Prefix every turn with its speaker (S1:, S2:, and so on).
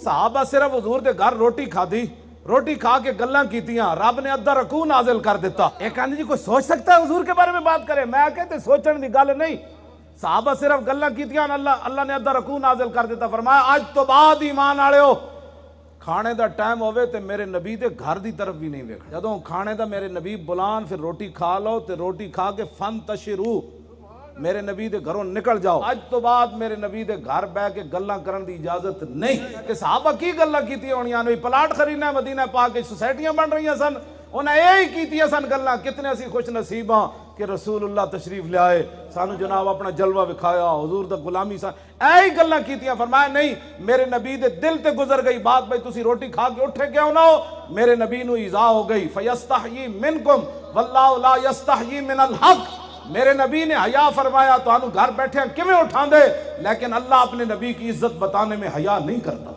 S1: सहाबा सिर्फ हुजूर के घर रोटी खाधी, रोटी खा के गल्लां कीतियां, रब ने अद्धा रकू नाजिल कर दिता। एक कहने जी कोई सोच सकता है हुजूर के बारे में बात करे? मैं कहते सोचने की गल नहीं, सहाबा सिर्फ गल्लां कीतियां, अल्लाह ने अद्धा रकू नाजिल कर दिता। फरमाया अज तो बाद ईमान आलियो खाने का टाइम होवे ते मेरे नबी के घर की तरफ भी नहीं वेखना। जदों खाने का मेरे नबी बुलान फिर रोटी खा लो, ते रोटी खा के फन तशरू मेरे नबी के घरों निकल जाओ। अज तो बाद मेरे नबी के घर बह के गल्लां करन दी इजाजत नहीं। कि साहबा की गल्लां कीती होणियां ने, प्लाट खरीदना मदीना पाक के, सोसाइटियां बन रही सन, उन्हें यही कीतियां सन गल्लां। कितने असी खुश नसीब हाँ कि रसूलुल्लाह तशरीफ लियाए, सानू जनाब अपना जलवा विखाया, हुजूर दा गुलामी सा, यही गल्लां कीतियां। फरमाया नहीं, मेरे नबी दे दिल ते गुजर गई बात, भाई तुसी रोटी खा के उठे क्यों ना हो? मेरे नबी नू इज़ा हो गई, फयस्तहयी मिनकुम वल्लाहु ला यस्तहयी मिनल हक। मेरे नबी ने हया फरमाया, तो घर बैठे किवें उठा दे, लेकिन अल्लाह अपने नबी की इज्जत बताने में हया नहीं करता।